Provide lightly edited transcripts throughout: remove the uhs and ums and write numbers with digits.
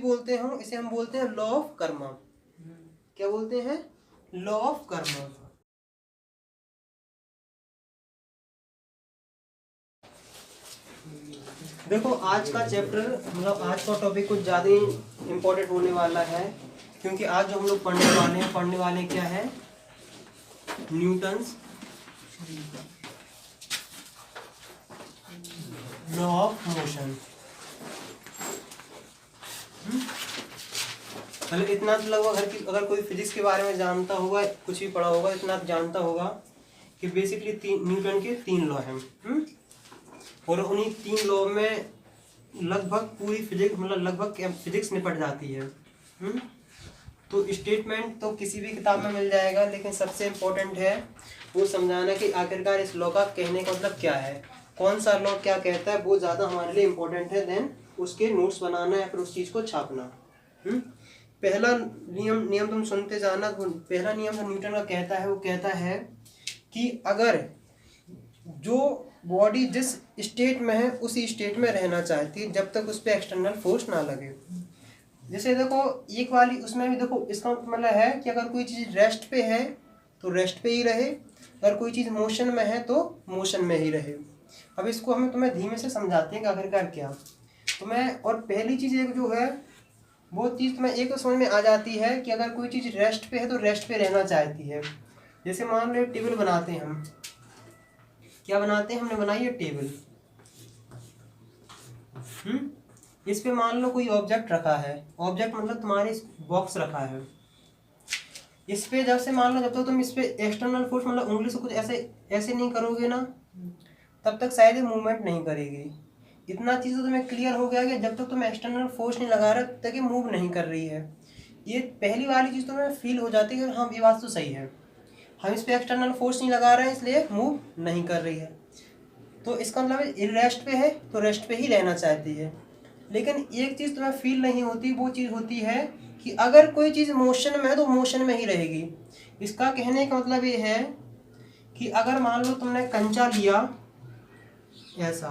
बोलते हैं इसे हम बोलते हैं लॉ ऑफ कर्मा। क्या बोलते हैं? Law of Karma. देखो आज का चैप्टर मतलब आज का टॉपिक कुछ ज़्यादा ही इम्पोर्टेंट होने वाला है, क्योंकि आज जो हम लोग पढ़ने वाले क्या है? Newton's law of motion. मतलब इतना तो लगभग अगर कोई फिजिक्स के बारे में जानता होगा, कुछ भी पढ़ा होगा, इतना तो जानता होगा कि बेसिकली न्यूटन के 3 लॉ हैं। और उन्हीं 3 लॉ में लगभग पूरी फिजिक्स मतलब लगभग फिजिक्स निपट जाती है। तो स्टेटमेंट तो किसी भी किताब में मिल जाएगा, लेकिन सबसे इम्पोर्टेंट है वो समझाना कि आखिरकार इस लॉ का कहने का मतलब क्या है, कौन सा लॉ क्या कहता है, वो ज़्यादा हमारे लिए इम्पोर्टेंट है देन उसके नोट्स बनाना या फिर उस चीज़ को छापना। पहला नियम तुम सुनते जाना। पहला नियम जो न्यूटन का कहता है वो कहता है कि अगर जो बॉडी जिस स्टेट में है उसी स्टेट में रहना चाहती है जब तक उस पर एक्सटर्नल फोर्स ना लगे। जैसे देखो एक वाली उसमें भी देखो, इसका मतलब है कि अगर कोई चीज़ रेस्ट पे है तो रेस्ट पे ही रहे, अगर कोई चीज़ मोशन में है तो मोशन में ही रहे। अब इसको हमें तुम्हें धीमे से समझाते हैं कि आखिरकार क्या तुम्हें। और पहली चीज़ एक जो है वो चीज़ तुम्हें एक तो समझ में आ जाती है कि अगर कोई चीज़ रेस्ट पे है तो रेस्ट पे रहना चाहती है। जैसे मान लो टेबल बनाते हैं हम, क्या बनाते हैं? हमने बनाई है टेबल। इस पे मान लो कोई ऑब्जेक्ट रखा है, ऑब्जेक्ट मतलब तुम्हारे बॉक्स रखा है। इस पे जब से मान लो जब तक तुम इस पे एक्सटर्नल फोर्स मतलब उंगली से कुछ ऐसे नहीं करोगे ना, तब तक शायद ये मूवमेंट नहीं करेगी। इतना चीज़ तो तुम्हें क्लियर हो गया कि जब तक तुम एक्सटर्नल फोर्स नहीं लगा रहे तब तक ये मूव नहीं कर रही है। ये पहली वाली चीज़ तुम्हें फील हो जाती है कि हाँ ये बात तो सही है, हम इस पे एक्सटर्नल फोर्स नहीं लगा रहे हैं इसलिए मूव नहीं कर रही है। तो इसका मतलब रेस्ट पे है तो रेस्ट पे ही रहना चाहती है। लेकिन एक चीज़ तुम्हें फील नहीं होती, वो चीज़ होती है कि अगर कोई चीज़ मोशन में है तो मोशन में ही रहेगी। इसका कहने का मतलब ये है कि अगर मान लो तुमने कंचा लिया ऐसा,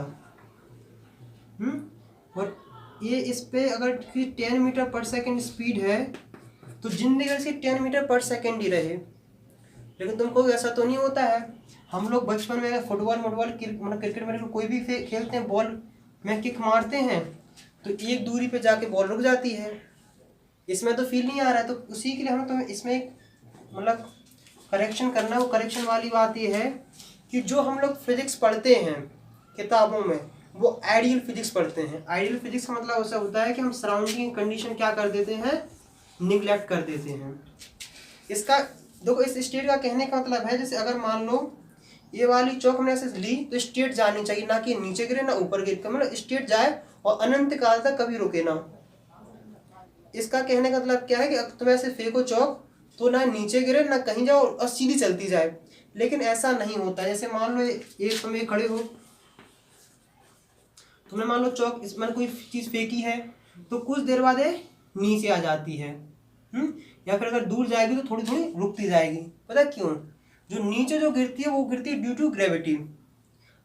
और ये इस पे अगर 10 मीटर पर सेकेंड स्पीड है तो जिंदगी से 10 मीटर पर सेकेंड ही रहे। लेकिन तुमको ऐसा तो नहीं होता है। हम लोग बचपन में फुटबॉल मतलब क्रिकेट में कोई भी खेलते हैं, बॉल में किक मारते हैं तो एक दूरी पे जाके बॉल रुक जाती है। इसमें तो फील नहीं आ रहा है, तो उसी के लिए हमें तो इसमें एक मतलब करेक्शन करना। वो करेक्शन वाली बात ये है कि जो हम लोग फिजिक्स पढ़ते हैं किताबों में वो आइडियल फिजिक्स पढ़ते हैं। आइडियल फिजिक्स का मतलब ऐसा होता है कि हम सराउंडिंग कंडीशन क्या कर देते हैं, निगलेक्ट कर देते हैं। इसका देखो इस स्टेट का कहने का मतलब है जैसे अगर मान लो ये वाली चौक हमने ऐसे ली तो स्टेट जानी चाहिए, ना कि नीचे गिरे ना ऊपर गिरे, मतलब स्टेट जाए और अनंत काल तक कभी रुके ना। इसका कहने का मतलब क्या है कि तुम ऐसे फेंको चौक तो ना नीचे गिरे ना कहीं जाओ और सीधी चलती जाए, लेकिन ऐसा नहीं होता। जैसे मान लो एक समय खड़े हो, तुमने मान लो चौक मैंने कोई चीज़ फेंकी है तो कुछ देर बाद ये नीचे आ जाती है, या फिर अगर दूर जाएगी तो थोड़ी थोड़ी रुकती जाएगी। पता क्यों? जो नीचे जो गिरती है वो गिरती है ड्यू टू ग्रेविटी।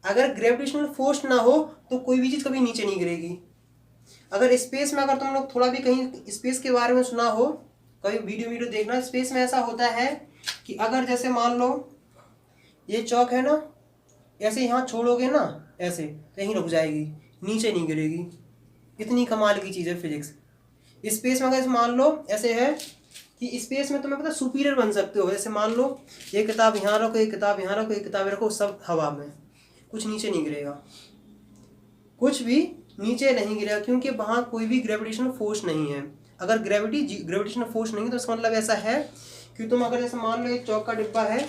अगर ग्रेविटेशनल फोर्स ना हो तो कोई भी चीज़ कभी नीचे नहीं गिरेगी। अगर स्पेस में अगर तुम लोग थोड़ा भी कहीं स्पेस के बारे में सुना हो, कभी वीडियो देखना, स्पेस में ऐसा होता है कि अगर जैसे मान लो ये चौक है ना, ऐसे यहाँ छोड़ोगे ना ऐसे तो यहीं रुक जाएगी, नीचे नहीं गिरेगी। इतनी कमाल की चीज़ है फिजिक्स। स्पेस में अगर मान लो ऐसे है कि स्पेस में तुम्हें पता सुपीरियर बन सकते हो। जैसे मान लो ये किताब यहाँ रखो, एक किताब यहाँ रखो, एक किताब रखो, सब हवा में, कुछ नीचे नहीं गिरेगा, कुछ भी नीचे नहीं गिरेगा, क्योंकि वहाँ कोई भी ग्रेविटेशनल फोर्स नहीं है। अगर ग्रेविटेशनल फोर्स नहीं है तो इसका मतलब ऐसा है कि तुम अगर जैसे मान लो एक चौक का डिब्बा है,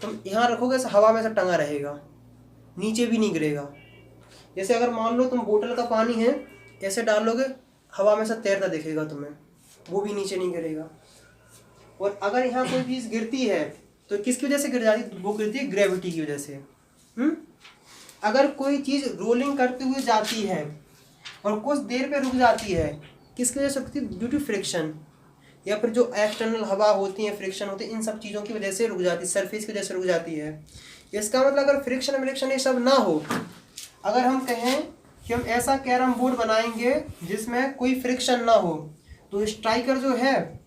तुम यहाँ रखोगे ऐसे हवा में से टंगा रहेगा, नीचे भी नहीं गिरेगा। जैसे अगर मान लो तुम बोतल का पानी है ऐसे डालोगे, हवा में से तैरता दिखेगा तुम्हें, वो भी नीचे नहीं गिरेगा। और अगर यहाँ कोई चीज़ गिरती है तो किसकी वजह से गिर जाती है? वो गिरती है ग्रेविटी की वजह से। अगर कोई चीज़ रोलिंग करते हुए जाती है और कुछ देर पे रुक जाती है, किसकी वजह से रुकती है? ड्यू टू फ्रिक्शन, या फिर जो एक्सटर्नल हवा होती है, फ्रिक्शन होती है, इन सब चीज़ों की वजह से रुक जाती है, सरफेस की वजह से रुक जाती है। इसका मतलब अगर फ्रिक्शन ये सब ना हो, अगर हम कहें कि हम ऐसा कैरम बोर्ड बनाएंगे जिसमें कोई फ्रिक्शन ना हो, तो स्ट्राइकर जो है,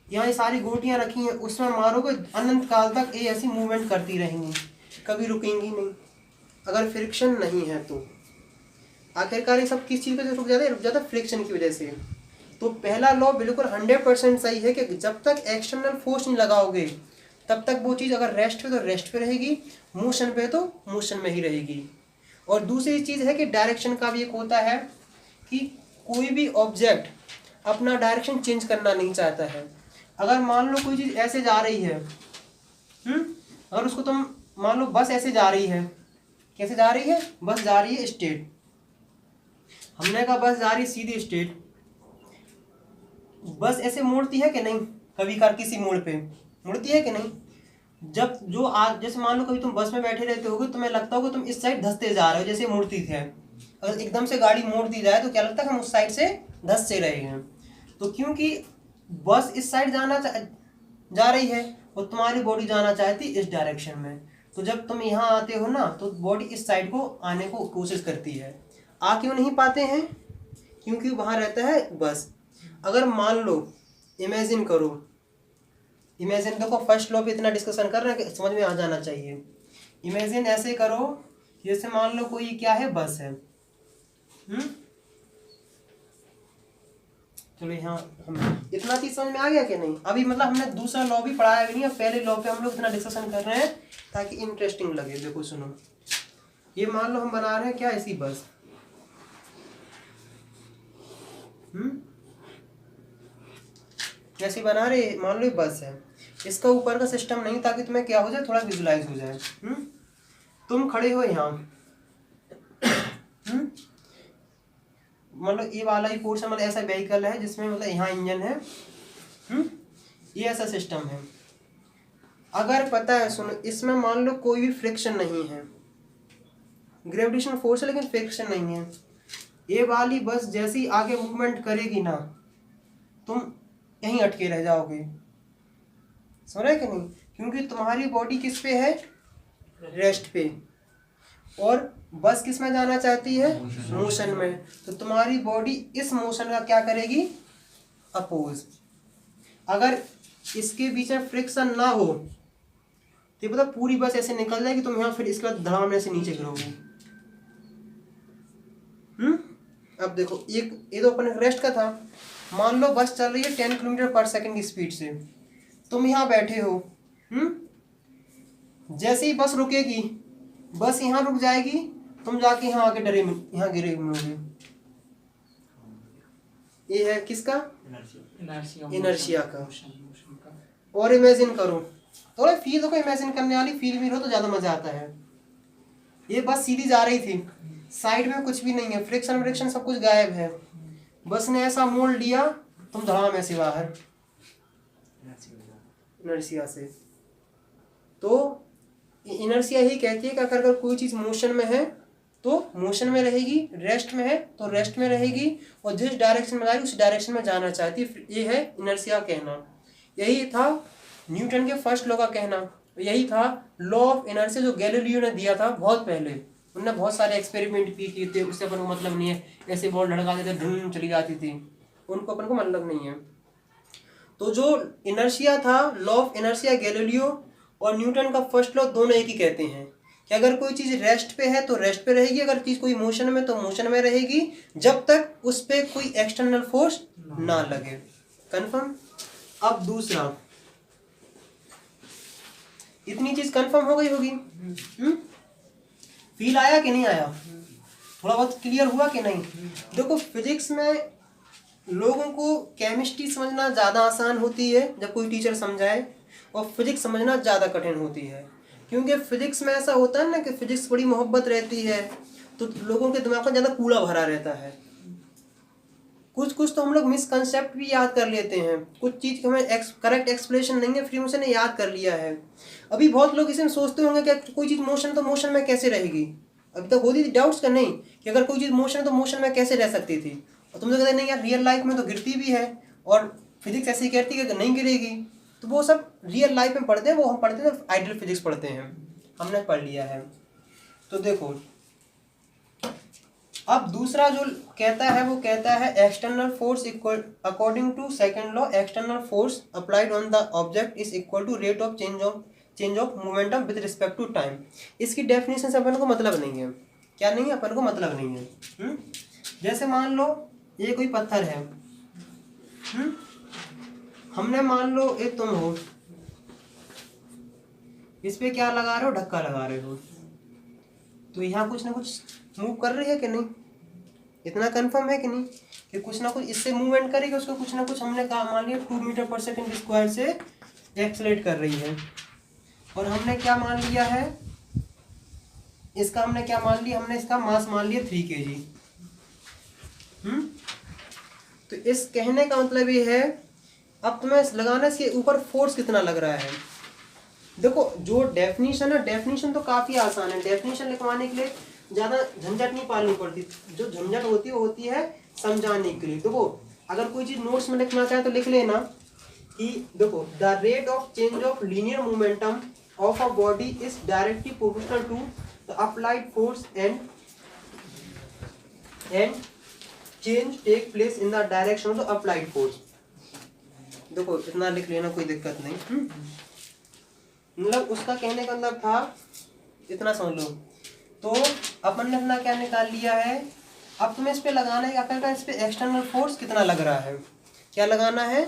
यहाँ ये सारी गोटियाँ रखी हैं, उसमें मारोगे अनंत काल तक ये ऐसी मूवमेंट करती रहेंगी, कभी रुकेंगी नहीं अगर फ्रिक्शन नहीं है तो। आखिरकार ये सब किस चीज़ की वजह से रुक जाता है फ्रिक्शन की वजह से। तो पहला लॉ बिल्कुल 100% सही है कि जब तक एक्सटर्नल फोर्स नहीं लगाओगे तब तक वो चीज़ अगर रेस्ट पे तो रेस्ट पे रहेगी, मोशन पे तो मोशन में ही रहेगी। और दूसरी चीज़ है कि डायरेक्शन का भी एक होता है कि कोई भी ऑब्जेक्ट अपना डायरेक्शन चेंज करना नहीं चाहता है। अगर मान लो कोई चीज़ ऐसे जा रही है, अगर उसको तुम मान लो बस ऐसे जा रही है, कैसे जा रही है, बस जा रही है स्ट्रेट, हमने कहा बस जा रही है सीधी स्ट्रेट, बस ऐसे मुड़ती है कि नहीं, कभी कभार किसी मोड़ पे मुड़ती है कि नहीं। जब जो आज जैसे मान लो कभी तुम बस में बैठे रहते होगे, तुम्हें लगता होगा तुम इस साइड धंसते जा रहे हो जैसे मुड़ती थे, अगर एकदम से गाड़ी मोड़ दी जाए तो क्या लगता है हम उस साइड से धंसते रहे हैं। तो क्योंकि बस इस साइड जा रही है और तुम्हारी बॉडी जाना चाहती इस डायरेक्शन में, तो जब तुम यहाँ आते हो ना तो बॉडी इस साइड को आने को कोशिश करती है। आ क्यों नहीं पाते हैं, क्योंकि वहाँ रहता है बस। अगर मान लो इमेजिन करो, इमेजिन देखो फर्स्ट लॉ पे इतना डिस्कशन कर रहे हैं कि समझ में आ जाना चाहिए। इमेजिन ऐसे करो जैसे मान लो कोई क्या है, बस है, चलो यहाँ हम इतना चीज समझ में आ गया कि नहीं। अभी मतलब हमने दूसरा लॉ भी पढ़ाया भी नहीं है, पहले लॉ पे हम लोग इतना डिस्कशन कर रहे हैं ताकि इंटरेस्टिंग लगे। देखो सुनो, ये मान लो हम बना रहे हैं क्या, ऐसी बस, कैसी बना रहे, मान लो बस है, इसका ऊपर का सिस्टम नहीं ताकि तुम्हें क्या हो जाए, थोड़ा विजुलाइज हो जाए। तुम खड़े हो यहाँ, मतलब ये वाला ही पोर्शन मतलब ऐसा व्हीकल है जिसमें मतलब यहाँ इंजन है, ये ऐसा सिस्टम है। अगर पता है सुनो, इसमें मान लो कोई भी फ्रिक्शन नहीं है, ग्रेविटेशनल फोर्स है लेकिन फ्रिक्शन नहीं है, ये वाली बस जैसी आगे मूवमेंट करेगी ना तुम यहीं अटके रह जाओगे, समझ रहे कि नहीं, क्योंकि तुम्हारी बॉडी किस पे है, रेस्ट पे, और बस किस में जाना चाहती है, मोशन में। तो तुम्हारी बॉडी इस मोशन का क्या करेगी, अपोज। अगर इसके बीच में फ्रिक्शन ना हो तो पता पूरी बस ऐसे निकल जाएगी, तुम यहाँ फिर इसके बाद धड़ाम से नीचे गिरोगे। अब देखो ये तो अपने रेस्ट का था, मान लो बस चल रही है 10 किलोमीटर पर सेकंड की स्पीड से, तुम यहाँ बैठे हो, जैसे ही बस रुकेगी, बस यहाँ रुक जाएगी, तुम जाके यहाँ आके डरे यहाँ गिरे मिलोगे। ये है किसका, इनर्शिया का। और इमेजिन करो, थोड़ा फील को इमेजिन करने वाली फील भी हो तो ज्यादा मजा आता है। ये बस सीधी जा रही थी, साइड में कुछ भी नहीं है, फ्रिक्शन सब कुछ गायब है, बस ने ऐसा मोड़ लिया, तुम धड़ाम ऐसे बाहर इनर्शिया से। तो इनर्शिया ही कहती है कि अगर कोई चीज मोशन में है तो मोशन में रहेगी, रेस्ट में है तो रेस्ट में रहेगी, और जिस डायरेक्शन में जा रही उस डायरेक्शन में जाना चाहती है। ये है इनर्शिया कहना। यही था न्यूटन के फर्स्ट लॉ का कहना, यही था लॉ ऑफ इनर्शिया जो गैलीलियो ने दिया था बहुत पहले। उन्होंने बहुत सारे एक्सपेरिमेंट भी किए थे, उससे अपन को मतलब नहीं है, ऐसे बॉल लड़का देते ढूंढ चली जाती थी, उनको अपन को मतलब नहीं है। तो जो इनर्शिया था, लॉ ऑफ इनर्शिया गैलीलियो और न्यूटन का फर्स्ट लॉ दोनों एक ही कहते हैं कि अगर कोई चीज रेस्ट पे है तो रेस्ट पे रहेगी, अगर चीज कोई मोशन में तो मोशन में रहेगी, जब तक उस पे कोई एक्सटर्नल फोर्स ना लगे। कंफर्म। अब दूसरा, इतनी चीज कंफर्म हो गई होगी, फील आया कि नहीं आया, थोड़ा बहुत क्लियर हुआ कि नहीं। देखो फिजिक्स में लोगों को केमिस्ट्री समझना ज़्यादा आसान होती है जब कोई टीचर समझाए, और फिजिक्स समझना ज़्यादा कठिन होती है, क्योंकि फिजिक्स में ऐसा होता है ना कि फिजिक्स बड़ी मोहब्बत रहती है, तो लोगों के दिमाग में ज़्यादा कूड़ा भरा रहता है। कुछ तो हम लोग मिसकंसेप्ट भी याद कर लेते हैं, कुछ चीज़ हमें करेक्ट एक्सप्लेनेशन नहीं है, फिर उसने याद कर लिया है। अभी बहुत लोग इसमें सोचते होंगे कि कोई चीज़ मोशन तो मोशन में कैसे रहेगी, अभी तक होती थी डाउट्स का नहीं कि अगर कोई चीज़ मोशन है तो मोशन में कैसे रह सकती थी, और तुम लोग कहते नहीं यार रियल लाइफ में तो गिरती भी है, और फिजिक्स ऐसे ही कहती है कि नहीं गिरेगी। तो वो सब रियल लाइफ में पढ़ते हैं, वो हम पढ़ते हैं आइडियल फिजिक्स पढ़ते हैं, हमने पढ़ लिया है। तो देखो अब दूसरा जो कहता है वो कहता है external force equal according to second law external force applied on the object is equal to rate of change of momentum with respect to time. इसकी डेफिनेशन से अपन को मतलब नहीं है, क्या नहीं है, अपन को मतलब नहीं है। जैसे मान लो ये कोई पत्थर है, हमने मान लो ये तुम हो, इस पे क्या लगा रहे हो, धक्का लगा रहे हो, तो यहाँ कुछ ना कुछ मूव कर रही है कि नहीं, इतना कंफर्म है कि नहीं कि कुछ ना कुछ इससे मूवमेंट करेगी, उसको कुछ ना कुछ हमने कहा मान लिया 2 मीटर पर सेकंड स्क्वायर से एक्सलेट कर रही है। और हमने क्या मान लिया है, इसका हमने क्या मान लिया, हमने इसका मास मान लिया 3 kg। तो इस कहने का मतलब ये है, अब तुम्हें लगाने से ऊपर फोर्स कितना लग रहा है। देखो जो डेफिनेशन है, डेफिनेशन तो काफी आसान है, डेफिनेशन लिखवाने के लिए ज्यादा झंझट नहीं पालनी पड़ती, जो झंझट होती है वो होती है समझाने के लिए। देखो अगर कोई चीज नोट्स में लिखना चाहे तो लिख लेना कि देखो the rate of change of linear momentum of a body is directly proportional to the applied force and change take place in the direction of the applied force. देखो इतना लिख लेना, कोई दिक्कत नहीं। मतलब उसका कहने का मतलब था, इतना समझ लो। तो अपन ने अपना क्या निकाल लिया है, अब तुम्हें इस पे लगाना है आखिरकार, इस पे एक्सटर्नल फोर्स कितना लग रहा है, क्या लगाना है,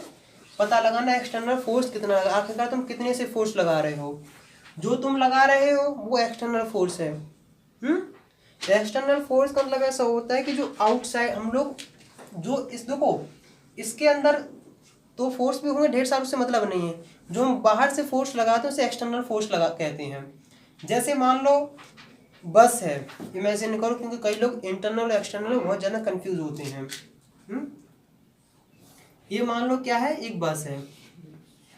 पता लगाना है एक्सटर्नल फोर्स कितना लगा, आखिरकार तुम कितने से फोर्स लगा रहे हो। जो तुम लगा रहे हो वो एक्सटर्नल फोर्स है। एक्सटर्नल फोर्स का मतलब ऐसा होता है कि जो आउटसाइड हम लोग जो इस देखो इसके अंदर तो फोर्स भी होंगे ढेर सारे, उससे मतलब नहीं है। जो हम बाहर से फोर्स लगाते हैं उसे एक्सटर्नल फोर्स लगा कहते हैं। जैसे मान लो बस है, इमेजिन करो, क्योंकि कई लोग इंटरनल और एक्सटर्नल बहुत ज़्यादा कंफ्यूज होते हैं। ये मान लो क्या है, एक बस है,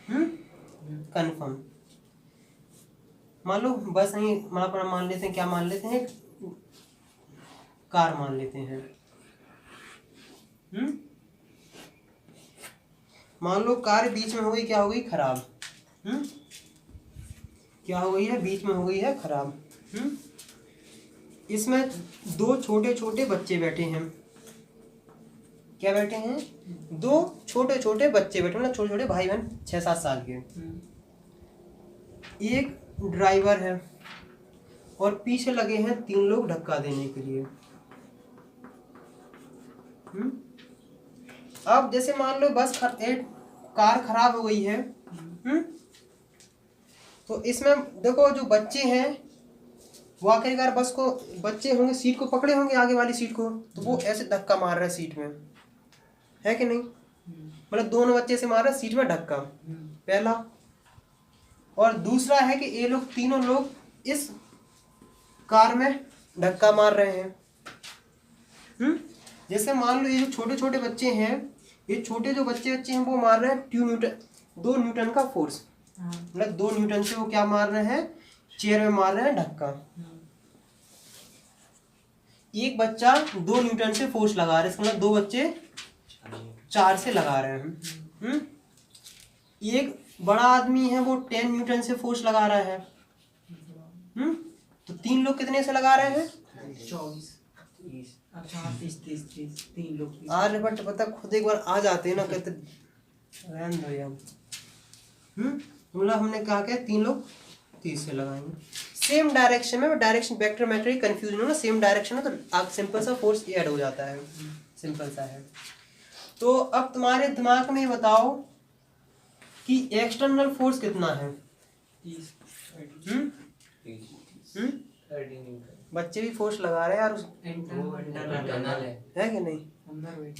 कंफर्म। मान लो बस नहीं, मान लेते हैं, क्या मान लेते हैं, कार मान लेते हैं। मान लो कार बीच में हो गई, क्या हो गई, खराब। क्या हो गई है, बीच में हो गई है खराब। इसमें 2 छोटे छोटे बच्चे बैठे हैं, क्या बैठे हैं, 2 छोटे छोटे बच्चे बैठे, मतलब छोटे छोटे भाई बहन 6-7 साल के। एक ड्राइवर है और पीछे लगे हैं 3 लोग धक्का देने के लिए। अब जैसे मान लो एक कार खराब हो गई है, तो इसमें देखो जो बच्चे हैं वो आखिरकार बस को, बच्चे होंगे सीट को पकड़े होंगे, आगे वाली सीट को, तो वो ऐसे धक्का मार रहा है सीट में, है कि नहीं, मतलब दोनों बच्चे से मार रहा है सीट में धक्का, पहला। और दूसरा है कि ये लोग तीनों लोग इस कार में धक्का मार रहे हैं। जैसे मान लो ये जो छोटे छोटे बच्चे हैं, ये छोटे जो बच्चे हैं वो मार रहे हैं 2 न्यूटन का फोर्स, मतलब 2 न्यूटन से वो क्या मार रहे हैं, चेयर में मार रहे हैं धक्का। एक बच्चा 2 न्यूटन से फोर्स लगा रहा है, इसका मतलब 2 बच्चे 4 से लगा रहे हैं। एक बड़ा आदमी है वो 10 न्यूटन से फोर्स लगा रहा है। तो 3 लोग कितने से लगा रहे हैं, 24 3 लोग। आर्यभट्ट पता खुद एक बार आ जाते हैं ना, कहते रहने दो यार। मतलब हमने कहा क्या, 3 लोग 30 से लगाएंगे, सेम डायरेक्शन में, डायरेक्शन वेक्टर मैटर कंफ्यूजन हो ना, सेम डायरेक्शन है तो आप सिंपल सा फोर्स ऐड हो जाता है, सिंपल सा है। तो अब तुम्हारे दिमाग में बताओ कि एक्सटर्नल फोर्स कितना है। बच्चे भी फोर्स लगा रहे हैं यार, है कि नहीं,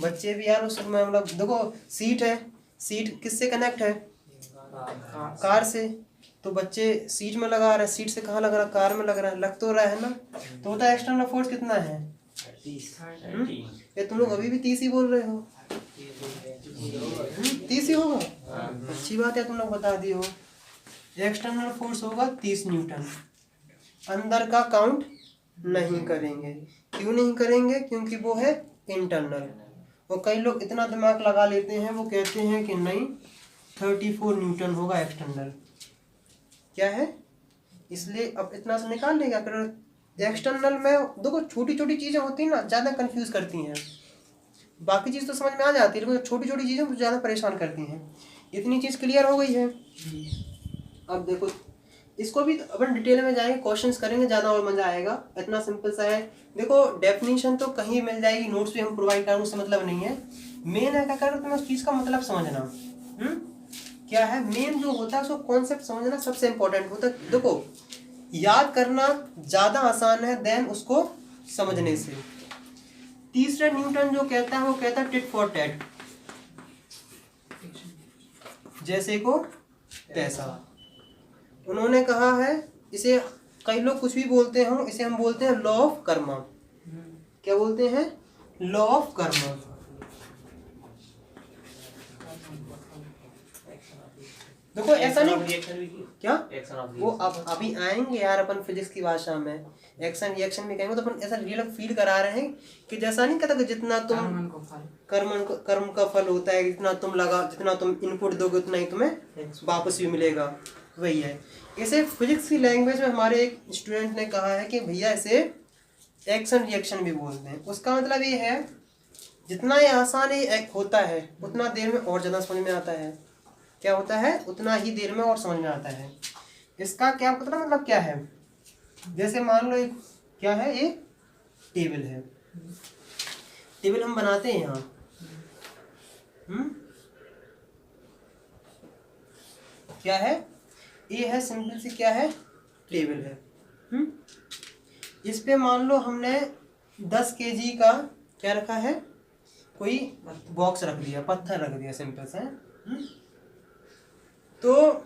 बच्चे भी यार उसमें, मतलब देखो सीट है, सीट किससे कनेक्ट है, कार से, तो बच्चे सीट में लगा रहे हैं, सीट से कहाँ लग रहा है, कार में लग रहा है, लग तो रहा है ना। तो होता है एक्सटर्नल फोर्स कितना है, 30। ये तुम लोग अभी भी 30 ही बोल रहे हो, 30 ही होगा, अच्छी बात है तुम लोग बता दिए हो। एक्सटर्नल फोर्स होगा 30 न्यूटन, अंदर का काउंट नहीं करेंगे, क्यों नहीं करेंगे, क्योंकि वो है इंटरनल। और कई लोग इतना दिमाग लगा लेते हैं, वो कहते हैं कि नहीं 34 न्यूटन होगा एक्सटर्नल, क्या है, इसलिए अब इतना से निकाल लेगा, अगर एक्सटर्नल में देखो छोटी छोटी चीज़ें होती हैं ना, ज़्यादा कंफ्यूज करती हैं। बाकी चीज़ तो समझ में आ जाती है, लेकिन छोटी छोटी चीज़ें ज़्यादा परेशान करती हैं। इतनी चीज़ क्लियर हो गई है। अब देखो इसको भी अपन डिटेल में जाएंगे, क्वेश्चंस करेंगे, ज़्यादा और मज़ा आएगा। इतना सिंपल सा है। देखो डेफिनेशन तो कहीं मिल जाएगी, नोट्स भी हम प्रोवाइड करें, उससे मतलब नहीं है। मेन है क्या करो तुम्हें उस चीज़ का मतलब समझना। क्या है मेन जो होता है उसको कॉन्सेप्ट समझना सबसे इम्पोर्टेंट होता है। देखो याद करना ज़्यादा आसान है देन उसको समझने से। तीसरा न्यूटन जो कहता है वो कहता है टिट फॉर टैट, जैसे को तैसा। उन्होंने कहा है, इसे कई लोग कुछ भी बोलते हैं, इसे हम बोलते हैं लॉ ऑफ कर्मा। क्या बोलते हैं? Law of Karma. देखो ऐसा नहीं क्या वो अब अभी आएंगे यार, अपन फिजिक्स की भाषा में एक्शन रिएक्शन में कहेंगे, तो अपन ऐसा रियल फील करा रहे हैं कि जैसा नहीं कहता कि जितना तुम कर्म का फल होता है, जितना तुम जितना तुम इनपुट दोगे उतना ही तुम्हें वापस भी मिलेगा, वही है। इसे फिजिक्स की लैंग्वेज में हमारे एक स्टूडेंट ने कहा है कि भैया इसे एक्शन रिएक्शन भी बोलते हैं। उसका मतलब ये है जितना ये आसान ये होता है उतना देर में और ज़्यादा समझ में आता है। क्या होता है? उतना ही देर में और समझ में आता है। इसका क्या मतलब क्या है? जैसे मान लो एक क्या है, ये टेबल है, टेबल हम बनाते हैं यहाँ, क्या है? ये है सिंपल सी क्या है, टेबल है। इस पे मान लो हमने 10 kg का क्या रखा है, कोई बॉक्स रख दिया, पत्थर रख दिया सिंपल सा। तो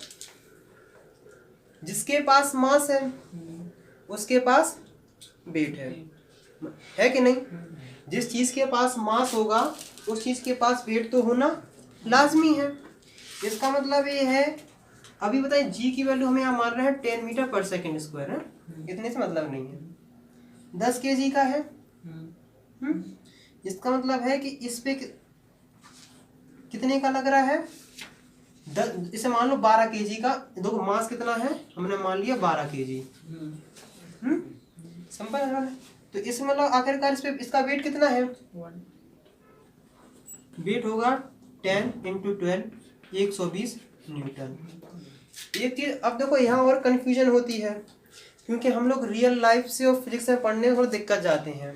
जिसके पास मास है उसके पास वेट है कि नहीं? जिस चीज के पास मास होगा उस चीज के पास वेट तो होना लाजमी है। इसका मतलब ये है, अभी बताइए जी की वैल्यू हमें यहाँ मान रहे हैं 10 मीटर पर सेकेंड स्क्वायर है, इतने से मतलब नहीं है। 10 kg का है, इसका मतलब है कि इस पे कितने का लग रहा है, इसे मान लो 12 kg का। देखो मास कितना है, हमने मान लिया 12 kg। सिंपल है। तो इसमें मतलब आखिरकार इस पे इसका वेट कितना है? वेट होगा 10 × 12 120 न्यूटन। एक चीज अब देखो यहाँ और कंफ्यूजन होती है, क्योंकि हम लोग रियल लाइफ से और फिजिक्स में पढ़ने में थोड़ा दिक्कत जाते हैं।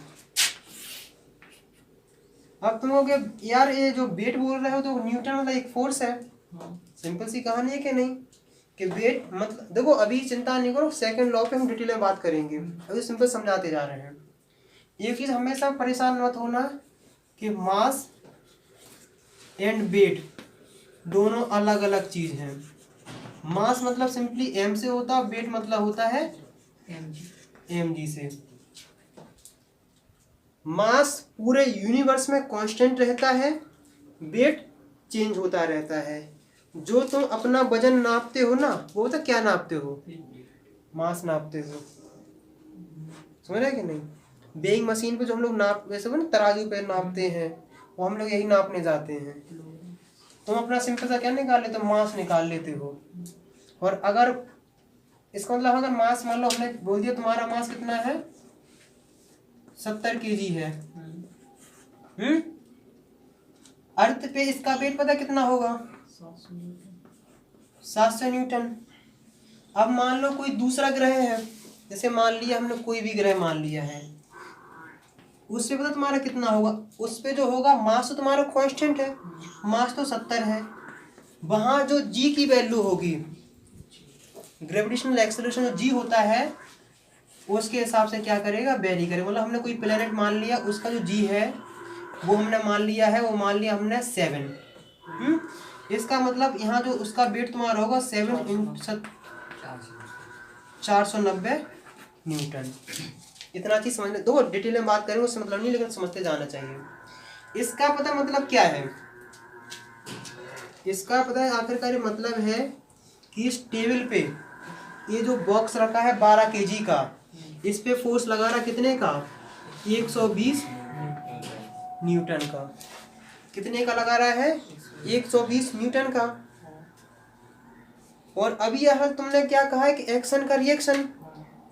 अब तुम लोग यार ये जो वेट बोल रहे हो तो न्यूटन मतलब एक फोर्स है। सिंपल सी कहानी है कि नहीं, कि वेट मतलब देखो अभी चिंता नहीं करो, सेकंड लॉ पे हम डिटेल में बात करेंगे, अभी सिंपल समझाते जा रहे हैं। एक चीज हमेशा परेशान मत होना कि मास एंड वेट दोनों अलग अलग चीज हैं। मास मतलब सिंपली m से होता है, वेट मतलब होता है mg से। मास पूरे यूनिवर्स में कांस्टेंट रहता है, वेट चेंज होता रहता है। जो तुम अपना वजन नापते हो ना, वो तो क्या नापते हो? मास नापते हो, समझ रहे कि नहीं? वेइंग मशीन पे जो हम लोग नाप वैसे वो ना तराजू पे नापते हैं, वो हम लोग यही नापने जाते हैं। तुम अपना सिंपल सा क्या निकाल लेते हो? मास निकाल लेते हो। और अगर इसका मतलब अगर मास मान लो हमने बोल दिया तुम्हारा मास कितना है, 70 kg है, अर्थ पे इसका वेट पता कितना होगा? 700 न्यूटन। अब मान लो कोई दूसरा ग्रह है, जैसे मान लिया हमने कोई भी ग्रह मान लिया है, उस पे पता तुम्हारा कितना होगा? उस पे जो होगा मास तो तुम्हारा कांस्टेंट है, मास तो 70 है। वहां जो जी की वैल्यू होगी, ग्रेविटेशनल एक्सेलरेशन जो जी होता है, उसके हिसाब से क्या करेगा? वेरी करेगा। मतलब हमने कोई प्लेनेट मान लिया, उसका जो जी है वो हमने मान लिया है, वो मान लिया हमने 7। इसका मतलब यहाँ जो उसका वेट तुम्हारा होगा 7 × 490 न्यूटन। इतना चीज समझ लो, दो डिटेल में बात करेंगे उससे मतलब नहीं, लेकिन समझते जाना चाहिए। इसका पता मतलब क्या है? इसका पता है आखिरकार मतलब है कि इस टेबल पे ये जो बॉक्स रखा है 12 kg का, इस पे फोर्स लगा रहा कितने का? 120 न्यूटन का। कितने का लगा रहा है? 120 न्यूटन का। और अभी यह तुमने क्या कहा है कि एक्शन का रिएक्शन,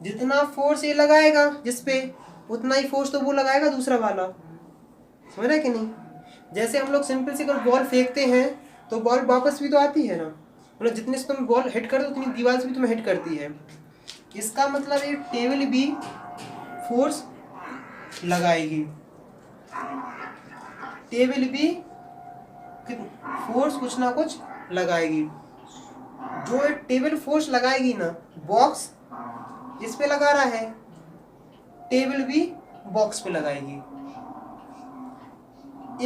जितना फोर्स ये लगाएगा जिस पे, उतना ही फोर्स तो वो लगाएगा दूसरा वाला। समझ रहे कि नहीं? जैसे हम लोग सिंपल सी अगर बॉल फेंकते हैं तो बॉल वापस भी तो आती है ना, मतलब जितने से तुम बॉल हिट करते हो उतनी दीवार से भी तुम्हें हिट करती है। इसका मतलब ये टेबल भी फोर्स लगाएगी, टेबल भी फोर्स कुछ ना कुछ लगाएगी। जो टेबल फोर्स लगाएगी ना, बॉक्स इस पे लगा रहा है, टेबल भी बॉक्स पे लगाएगी।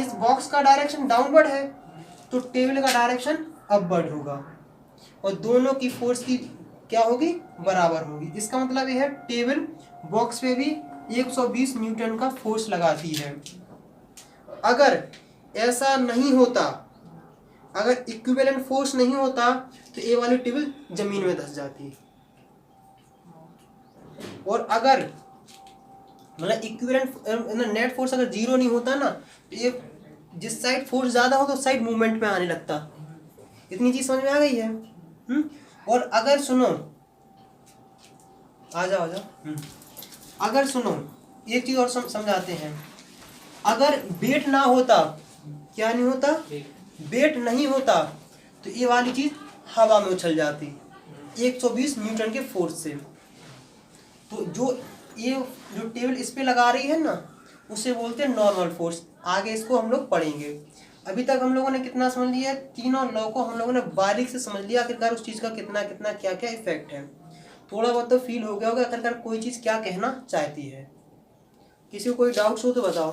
इस बॉक्स का डायरेक्शन डाउनवर्ड है तो टेबल का डायरेक्शन अपवर्ड होगा, और दोनों की फोर्स की क्या होगी, बराबर होगी। इसका मतलब यह है टेबल बॉक्स पे भी 120 न्यूटन का फोर्स लगाती है। अगर ऐसा नहीं होता, अगर इक्विवेलेंट फोर्स नहीं होता तो ये वाली टेबल जमीन में धंस जाती। और अगर मतलब इक्विवेलेंट नेट फोर्स अगर जीरो नहीं होता ना, तो ये जिस साइड फोर्स ज्यादा हो तो साइड मूवमेंट में आने लगता। इतनी चीज समझ में आ गई है? और अगर सुनो, आ जाओ। अगर सुनो, एक चीज और समझाते हैं। अगर वेट ना होता, क्या नहीं होता, वेट नहीं होता, तो ये वाली चीज हवा में उछल जाती 120 न्यूटन के फोर्स से। तो जो टेबल इस पे लगा रही है ना, उसे बोलते हैं नॉर्मल फोर्स। आगे इसको हम लोग पढ़ेंगे। अभी तक हम लोगों ने कितना समझ लिया है, तीनों लॉ को हम लोगों ने बारीक से समझ लिया, आखिरकार उस चीज़ का कितना कितना क्या क्या इफेक्ट है। थोड़ा बहुत तो फील हो गया होगा आखिरकार कोई चीज़ क्या कहना चाहती है। किसी को कोई डाउट्स हो तो बताओ।